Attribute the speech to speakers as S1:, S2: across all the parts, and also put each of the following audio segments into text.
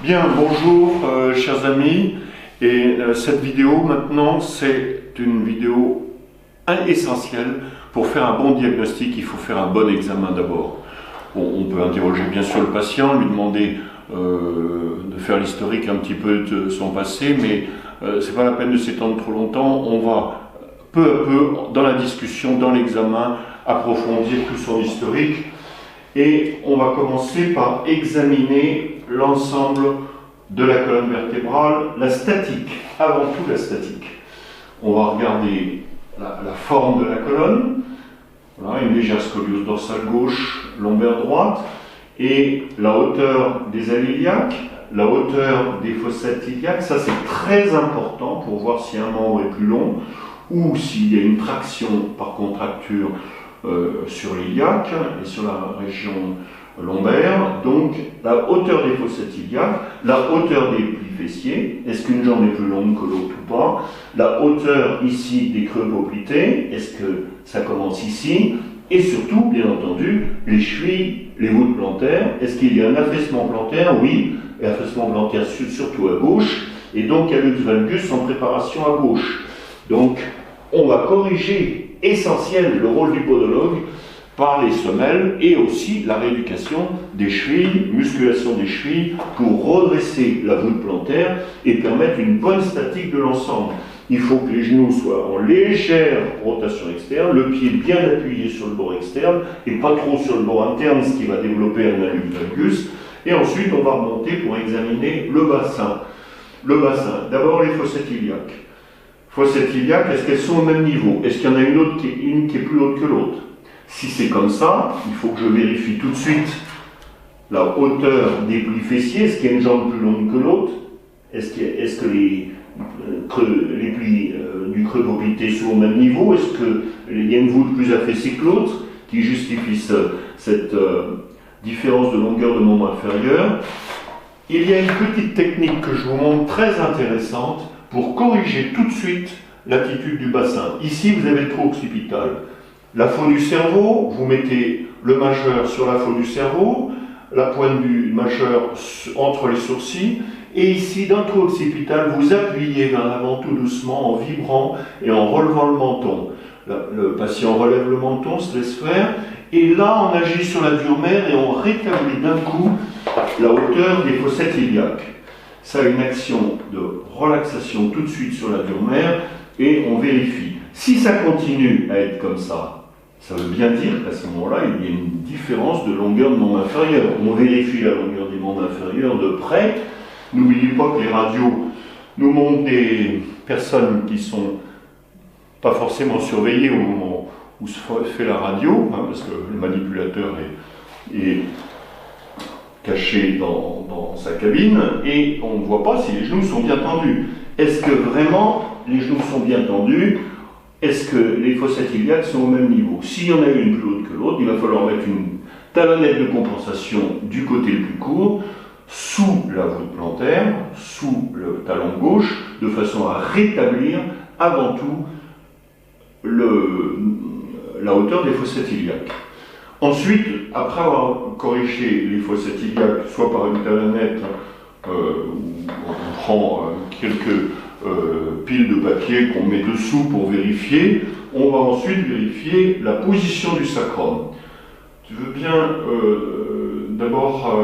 S1: Bien, bonjour chers amis, et cette vidéo maintenant c'est une vidéo essentielle. Pour faire un bon diagnostic, il faut faire un bon examen d'abord. Bon, on peut interroger bien sûr le patient, lui demander de faire l'historique un petit peu de son passé, mais c'est pas la peine de s'étendre trop longtemps. On va peu à peu, dans la discussion, dans l'examen, approfondir tout son historique. Et on va commencer par examiner l'ensemble de la colonne vertébrale, la statique, avant tout la statique. On va regarder la forme de la colonne, voilà, une légère scoliose dorsale gauche, lombaire droite, et la hauteur des ailes iliaques, la hauteur des fossettes iliaques. Ça c'est très important pour voir si un membre est plus long ou s'il y a une traction par contracture sur l'iliaque et sur la région lombaire. Donc la hauteur des fossettes iliaques, la hauteur des plis fessiers, est-ce qu'une jambe est plus longue que l'autre ou pas, la hauteur ici des creux poplités, est-ce que ça commence ici, et surtout bien entendu les chevilles, les voûtes plantaires, est-ce qu'il y a un affaissement plantaire? Oui, et affaissement plantaire surtout à gauche, et donc hallux valgus en préparation à gauche. Donc on va corriger, essentiel, le rôle du podologue par les semelles et aussi la rééducation des chevilles, musculation des chevilles pour redresser la voûte plantaire et permettre une bonne statique de l'ensemble. Il faut que les genoux soient en légère rotation externe, le pied bien appuyé sur le bord externe et pas trop sur le bord interne, ce qui va développer un hallux valgus. Et ensuite on va remonter pour examiner le bassin. Le bassin, d'abord les fossettes iliaques. Fossettes iliaques, est-ce qu'elles sont au même niveau? Est-ce qu'il y en a une qui est plus haute que l'autre? Si c'est comme ça, il faut que je vérifie tout de suite la hauteur des plis fessiers. Est-ce qu'il y a une jambe plus longue que l'autre? Est-ce que les plis du creux poplité sont au même niveau? Est-ce qu'il y a une voûte plus affaissée que l'autre qui justifie cette différence de longueur de membre inférieur? Il y a une petite technique que je vous montre très intéressante pour corriger tout de suite l'attitude du bassin. Ici, vous avez le trou occipital. La faune du cerveau, vous mettez le majeur sur la faune du cerveau, la pointe du majeur entre les sourcils, et ici, dans le trou occipital, vous appuyez vers l'avant tout doucement en vibrant et en relevant le menton. Le patient relève le menton, se laisse faire, et là, on agit sur la dure mère et on rétablit d'un coup la hauteur des fossettes iliaques. Ça a une action de relaxation tout de suite sur la dure mère et on vérifie. Si ça continue à être comme ça veut bien dire qu'à ce moment-là, il y a une différence de longueur de membre inférieur. On vérifie la longueur des membres inférieurs de près. N'oubliez pas que les radios nous montrent des personnes qui ne sont pas forcément surveillées au moment où se fait la radio, hein, parce que le manipulateur est caché dans sa cabine, et on ne voit pas si les genoux sont bien tendus. Est-ce que vraiment les genoux sont bien tendus? Est-ce que les fossettes iliaques sont au même niveau? S'il y en a une plus haute que l'autre, il va falloir mettre une talonnette de compensation du côté le plus court, sous la voûte plantaire, sous le talon gauche, de façon à rétablir avant tout la hauteur des fossettes iliaques. Ensuite, après avoir corrigé les fossettes iliaques, soit par une talonnette, où on prend quelques piles de papier qu'on met dessous pour vérifier, on va ensuite vérifier la position du sacrum. Tu veux bien d'abord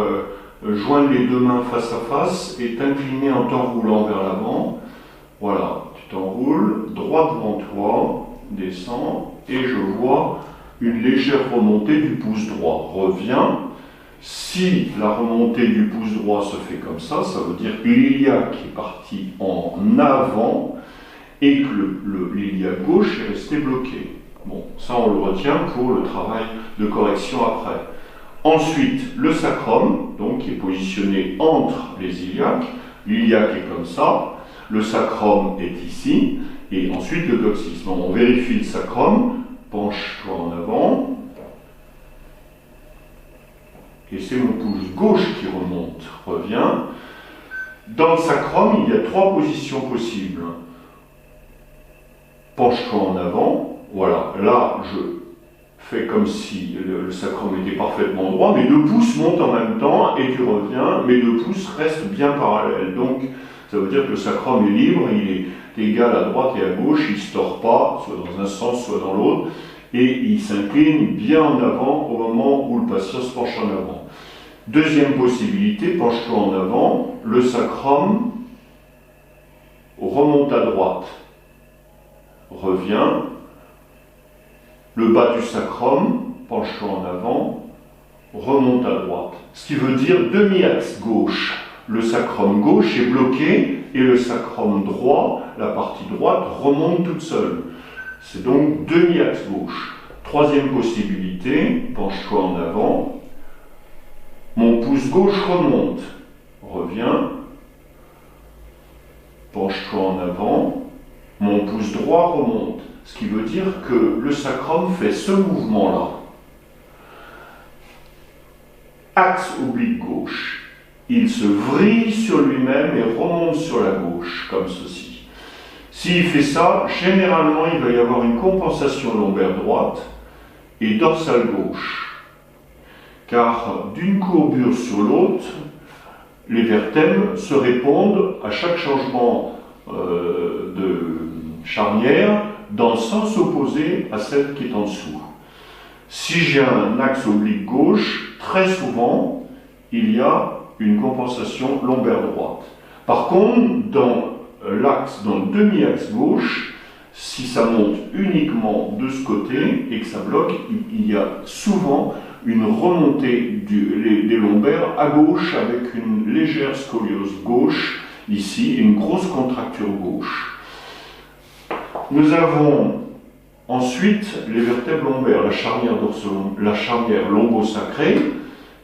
S1: joindre les deux mains face à face et t'incliner en t'enroulant vers l'avant. Voilà, tu t'enroules, droit devant toi, descends, et je vois une légère remontée du pouce droit. Reviens. Si la remontée du pouce droit se fait comme ça, ça veut dire que l'iliaque est parti en avant et que l'iliaque gauche est resté bloqué. Bon, ça on le retient pour le travail de correction après. Ensuite, le sacrum, donc qui est positionné entre les iliaques. L'iliaque est comme ça, le sacrum est ici, et ensuite le coccyx. Bon, on vérifie le sacrum. Penche-toi en avant. Et c'est mon pouce gauche qui remonte. Reviens. Dans le sacrum, il y a trois positions possibles. Penche-toi en avant. Voilà. Là, je fais comme si le sacrum était parfaitement droit, mes 2 pouces montent en même temps et tu reviens, mes 2 pouces restent bien parallèles. Donc ça veut dire que le sacrum est libre, il est égal à droite et à gauche, il ne se tord pas, soit dans un sens, soit dans l'autre, et il s'incline bien en avant au moment où le patient se penche en avant. Deuxième possibilité, penche-toi en avant, le sacrum remonte à droite, revient, le bas du sacrum, penche-toi en avant, remonte à droite. Ce qui veut dire demi-axe gauche. Le sacrum gauche est bloqué et le sacrum droit, la partie droite, remonte toute seule. C'est donc demi-axe gauche. Troisième possibilité, penche-toi en avant, mon pouce gauche remonte, revient, penche-toi en avant, mon pouce droit remonte. Ce qui veut dire que le sacrum fait ce mouvement-là. Axe oblique gauche. Il se vrille sur lui-même et remonte sur la gauche, comme ceci. S'il fait ça, généralement, il va y avoir une compensation lombaire droite et dorsale gauche. Car d'une courbure sur l'autre, les vertèbres se répondent à chaque changement de charnière dans le sens opposé à celle qui est en dessous. Si j'ai un axe oblique gauche, très souvent, il y a une compensation lombaire droite. Par contre, dans le demi-axe gauche, si ça monte uniquement de ce côté et que ça bloque, il y a souvent une remontée des lombaires à gauche avec une légère scoliose gauche, ici, et une grosse contracture gauche. Nous avons ensuite les vertèbres lombaires, la charnière lombo-sacrée,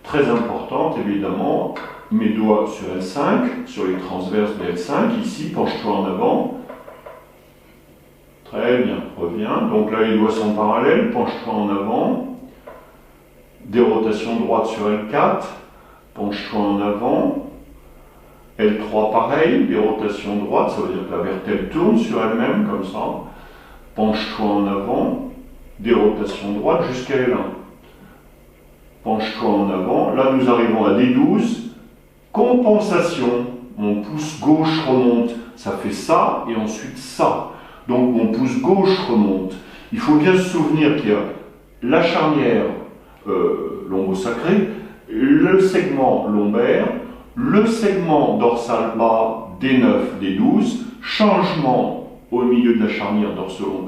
S1: très importante évidemment, mes doigts sur L5, sur les transverses de L5, ici, penche-toi en avant. Très bien, reviens. Donc là, les doigts sont parallèles, penche-toi en avant. Des rotations droites sur L4, penche-toi en avant. L3 pareil, des rotations droites, ça veut dire que la vertèbre tourne sur elle-même, comme ça. Penche-toi en avant, des rotations droites jusqu'à L1. Penche-toi en avant, là nous arrivons à D12, compensation, mon pouce gauche remonte, ça fait ça et ensuite ça. Donc mon pouce gauche remonte. Il faut bien se souvenir qu'il y a la charnière lombo-sacrée, le segment lombaire, le segment dorsal bas D9, D12, changement au milieu de la charnière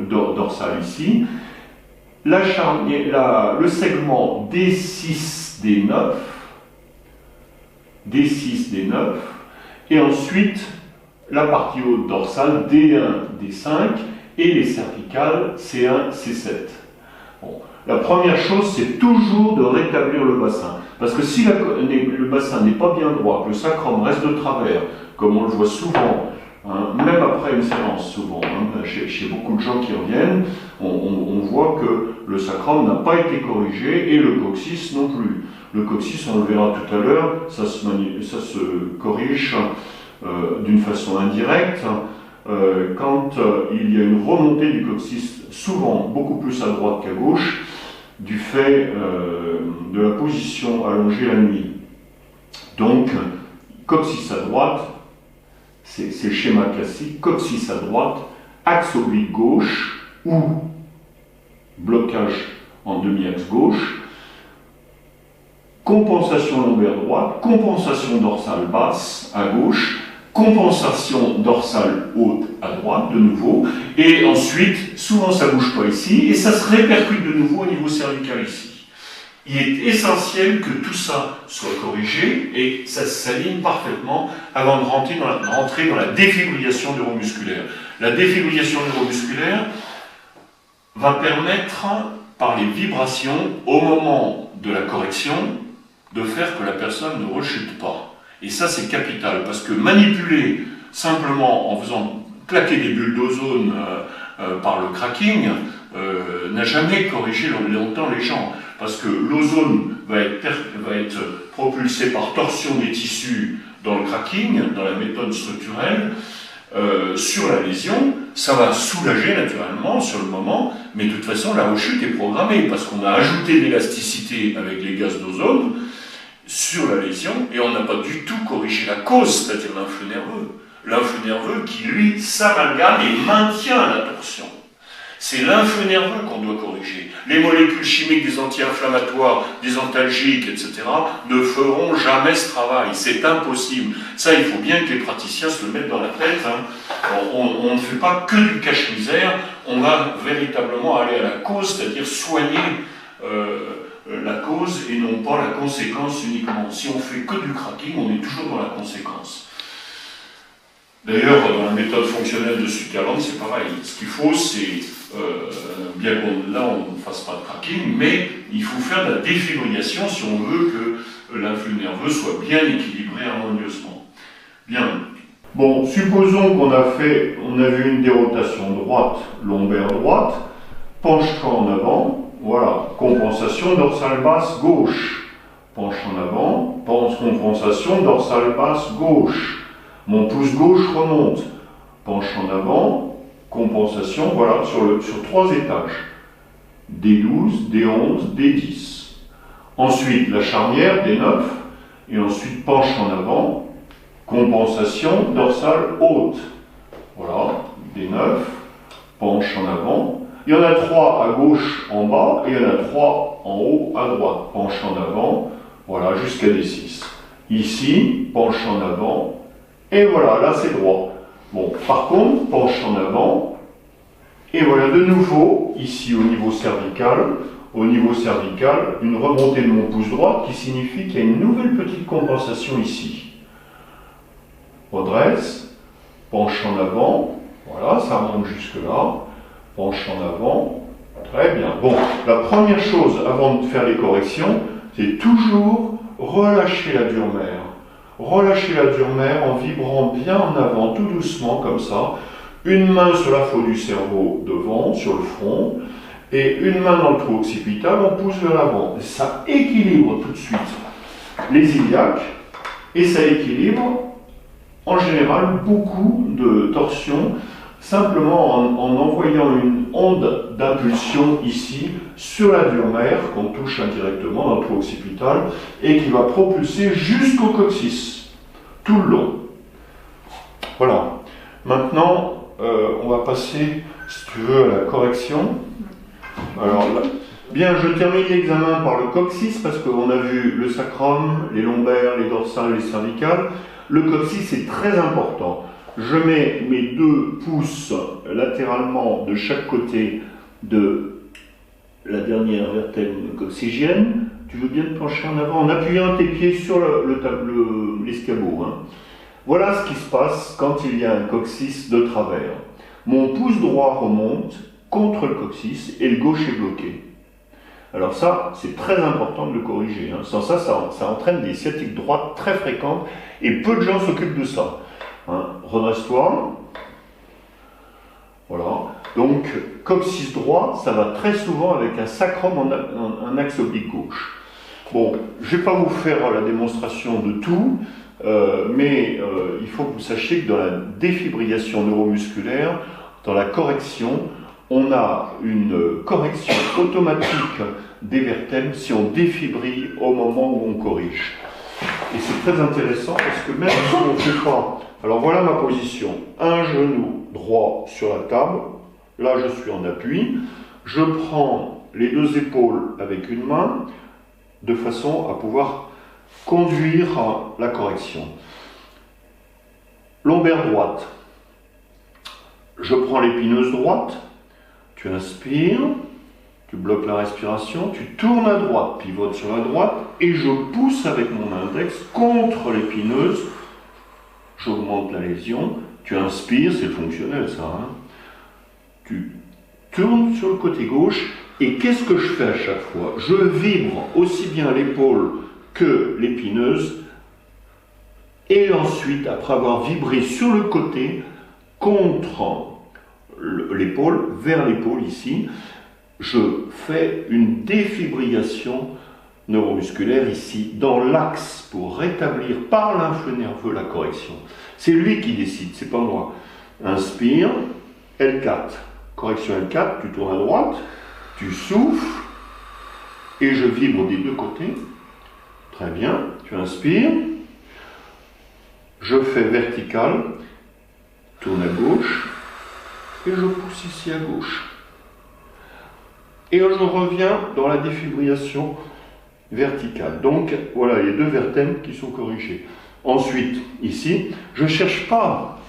S1: dorsale ici, le segment D6, D9, D6, D9, et ensuite la partie haute dorsale D1, D5, et les cervicales C1, C7. Bon. La première chose, c'est toujours de rétablir le bassin. Parce que si le bassin n'est pas bien droit, que le sacrum reste de travers, comme on le voit souvent, hein, même après une séance souvent, hein, chez beaucoup de gens qui reviennent, on voit que le sacrum n'a pas été corrigé et le coccyx non plus. Le coccyx, on le verra tout à l'heure, ça se corrige d'une façon indirecte quand il y a une remontée du coccyx, souvent beaucoup plus à droite qu'à gauche, du fait de la position allongée la nuit. Donc, coccyx à droite, c'est le schéma classique, coccyx à droite, axe oblique gauche ou blocage en demi-axe gauche, compensation lombaire droite, compensation dorsale basse à gauche, compensation dorsale haute à droite de nouveau, et ensuite, souvent ça ne bouge pas ici, et ça se répercute de nouveau au niveau cervical ici. Il est essentiel que tout ça soit corrigé et ça s'aligne parfaitement avant de rentrer dans la défibrillation neuromusculaire. La défibrillation neuromusculaire va permettre, par les vibrations, au moment de la correction, de faire que la personne ne rechute pas. Et ça, c'est capital, parce que manipuler simplement en faisant claquer des bulles d'ozone par le cracking n'a jamais corrigé longtemps les gens. Parce que l'ozone va être propulsé par torsion des tissus dans le cracking, dans la méthode structurelle,
S2: sur la lésion, ça va soulager naturellement sur le moment, mais de toute façon la rechute est programmée parce qu'on a ajouté de l'élasticité avec les gaz d'ozone sur la lésion et on n'a pas du tout corrigé la cause, c'est-à-dire l'influx nerveux. L'influx nerveux qui lui s'amalgame et maintient la torsion. C'est l'influx nerveux qu'on doit corriger. Les molécules chimiques des anti-inflammatoires, des antalgiques, etc. ne feront jamais ce travail. C'est impossible. Ça, il faut bien que les praticiens se le mettent dans la tête. Hein. On ne fait pas que du cache-misère. On va véritablement aller à la cause, c'est-à-dire soigner la cause et non pas la conséquence uniquement. Si on fait que du cracking, on est toujours dans la conséquence. D'ailleurs, dans la méthode fonctionnelle de Sutherland, c'est pareil. Ce qu'il faut, c'est, bien qu'on là on ne fasse pas de cracking, mais il faut faire de la défibrillation si on veut que l'influx nerveux soit bien équilibré harmonieusement. Bien.
S1: Bon, supposons qu'on a vu une dérotation droite, lombaire droite, penche-toi en avant, voilà, compensation dorsale basse gauche, penche en avant, compensation dorsale basse gauche. Mon pouce gauche remonte, penche en avant, compensation, voilà, sur 3 étages. D12, D11, D10. Ensuite, la charnière, D9, et ensuite penche en avant, compensation dorsale haute. Voilà, D9, penche en avant. Il y en a 3 à gauche en bas, et il y en a 3 en haut à droite. Penche en avant, voilà, jusqu'à D6. Ici, penche en avant. Et voilà, là c'est droit. Bon, par contre, penche en avant, et voilà de nouveau, ici au niveau cervical, une remontée de mon pouce droit qui signifie qu'il y a une nouvelle petite compensation ici. Redresse, penche en avant, voilà, ça remonte jusque là, penche en avant, très bien. Bon, la première chose avant de faire les corrections, c'est toujours relâcher la dure mère. Relâchez la dure mère en vibrant bien en avant, tout doucement, comme ça. Une main sur la faute du cerveau devant, sur le front, et une main dans le trou occipital, on pousse vers l'avant. Ça équilibre tout de suite les iliaques, et ça équilibre, en général, beaucoup de torsions, simplement en envoyant une onde d'impulsion ici, sur la dure mère, qu'on touche indirectement dans le trou occipital, et qui va propulser jusqu'au coccyx, tout le long. Voilà. Maintenant, on va passer, si tu veux, à la correction. Alors, là, bien, je termine l'examen par le coccyx, parce qu'on a vu le sacrum, les lombaires, les dorsales, les cervicales. Le coccyx est très important. Je mets mes 2 pouces latéralement de chaque côté de la dernière vertèbre coccygienne. Tu veux bien te pencher en avant en appuyant tes pieds sur l'escabeau. Hein. Voilà ce qui se passe quand il y a un coccyx de travers. Mon pouce droit remonte contre le coccyx et le gauche est bloqué. Alors ça, c'est très important de le corriger. Hein. Sans ça, ça entraîne des sciatiques droites très fréquentes et peu de gens s'occupent de ça. Hein. Redresse-toi. Voilà. Donc, coccyx droit, ça va très souvent avec un sacrum en axe oblique gauche. Bon, je ne vais pas vous faire la démonstration de tout, mais il faut que vous sachiez que dans la défibrillation neuromusculaire, dans la correction, on a une correction automatique des vertèbres si on défibrille au moment où on corrige. Et c'est très intéressant parce que même si on ne fait pas... Alors voilà ma position. Un genou droit sur la table. Là, je suis en appui. Je prends les 2 épaules avec une main de façon à pouvoir conduire la correction. Lombaire droite. Je prends l'épineuse droite. Tu inspires. Tu bloques la respiration. Tu tournes à droite. Pivote sur la droite. Et je pousse avec mon index contre l'épineuse. J'augmente la lésion. Tu inspires. C'est fonctionnel ça. Hein. Tu tournes sur le côté gauche, et qu'est-ce que je fais à chaque fois? Je vibre aussi bien l'épaule que l'épineuse, et ensuite, après avoir vibré sur le côté, contre l'épaule, vers l'épaule ici, je fais une défibrillation neuromusculaire ici, dans l'axe, pour rétablir par l'influx nerveux la correction. C'est lui qui décide, c'est pas moi. Inspire, L4. Correction L4, tu tournes à droite, tu souffles, et je vibre des deux côtés. Très bien, tu inspires. Je fais vertical, tourne à gauche, et je pousse ici à gauche. Et je reviens dans la défibrillation verticale. Donc, voilà les deux vertèbres qui sont corrigés. Ensuite, ici, je ne cherche pas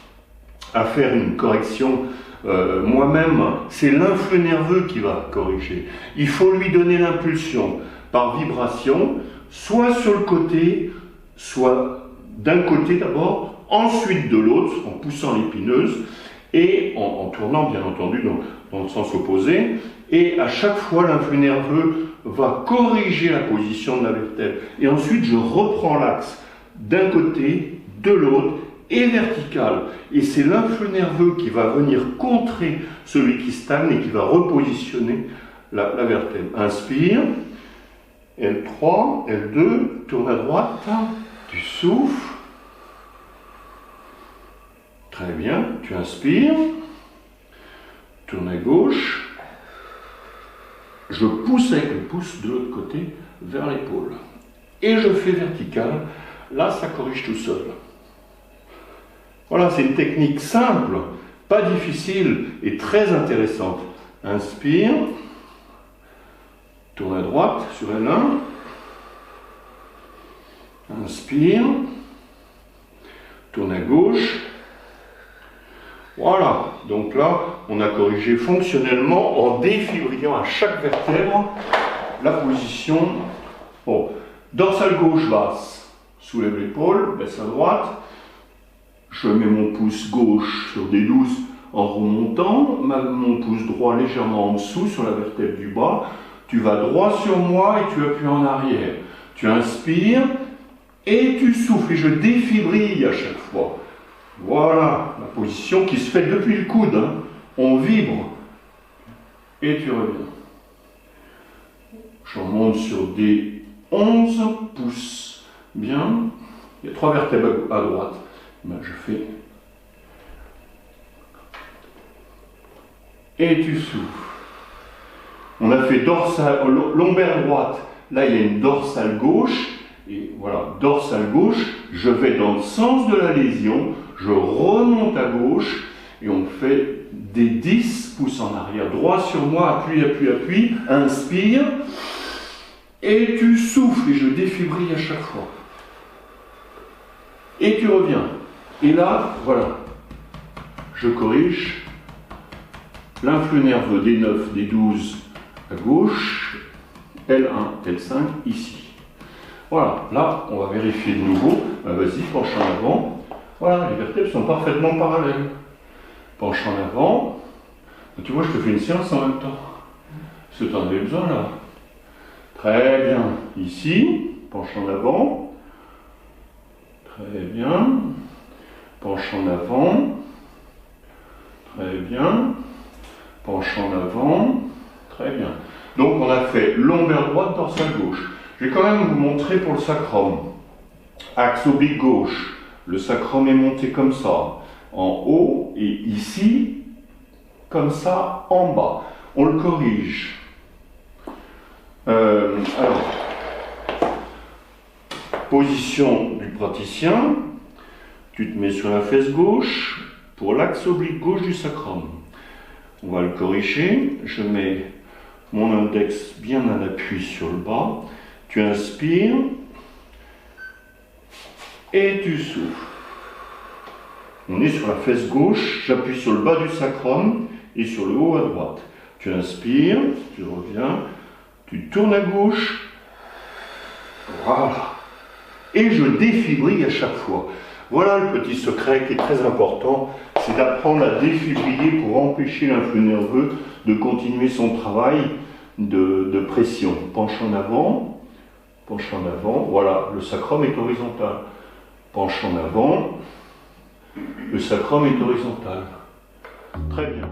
S1: à faire une correction moi-même, c'est l'influx nerveux qui va corriger. Il faut lui donner l'impulsion par vibration, soit sur le côté, soit d'un côté d'abord, ensuite de l'autre, en poussant l'épineuse, et en tournant bien entendu dans le sens opposé, et à chaque fois l'influx nerveux va corriger la position de la vertèbre. Et ensuite je reprends l'axe d'un côté, de l'autre, et vertical. Et c'est l'influx nerveux qui va venir contrer celui qui stagne et qui va repositionner la vertèbre. Inspire, L3, L2, tourne à droite, tu souffles. Très bien, tu inspires, tourne à gauche, je pousse avec le pouce de l'autre côté vers l'épaule. Et je fais vertical, là ça corrige tout seul. Voilà, c'est une technique simple, pas difficile et très intéressante. Inspire, tourne à droite sur L1, inspire, tourne à gauche. Voilà, donc là, on a corrigé fonctionnellement en défibrillant à chaque vertèbre la position. Bon, dorsale gauche basse, soulève l'épaule, baisse à droite. Je mets mon pouce gauche sur D12 en remontant, mon pouce droit légèrement en dessous sur la vertèbre du bas. Tu vas droit sur moi et tu appuies en arrière. Tu inspires et tu souffles et je défibrille à chaque fois. Voilà la position qui se fait depuis le coude. Hein. On vibre et tu reviens. Je remonte sur des 11 pouces. Bien. Il y a 3 vertèbres à droite. Ben, je fais. Et tu souffles. On a fait dorsale, lombaire droite. Là, il y a une dorsale gauche. Et voilà, dorsale gauche. Je vais dans le sens de la lésion. Je remonte à gauche. Et on fait des 10 pouces en arrière. Droit sur moi, appuie, appuie, appuie. Inspire. Et tu souffles. Et je défibrille à chaque fois. Et tu reviens. Et là, voilà. Je corrige. L'influx nerveux des 9, des 12 à gauche. L1, L5 ici. Voilà. Là, on va vérifier de nouveau. Vas-y, penche en avant. Voilà, les vertèbres sont parfaitement parallèles. Penche en avant. Tu vois, je te fais une séance en même temps. Parce que tu en avais besoin là. Très bien. Ici, penche en avant. Très bien. Penche en avant. Très bien. Penche en avant. Très bien. Donc on a fait lombaire droite, dorsale gauche. Je vais quand même vous montrer pour le sacrum. Axe oblique gauche. Le sacrum est monté comme ça, en haut, et ici, comme ça, en bas. On le corrige. Alors, position du praticien. Tu te mets sur la fesse gauche pour l'axe oblique gauche du sacrum. On va le corriger. Je mets mon index bien à l'appui sur le bas. Tu inspires et tu souffles. On est sur la fesse gauche. J'appuie sur le bas du sacrum et sur le haut à droite. Tu inspires, tu reviens, tu tournes à gauche. Voilà. Et je défibrille à chaque fois. Voilà le petit secret qui est très important, c'est d'apprendre à défibriller pour empêcher l'influx nerveux de continuer son travail de pression. Penche en avant, voilà, le sacrum est horizontal. Penche en avant, le sacrum est horizontal. Très bien.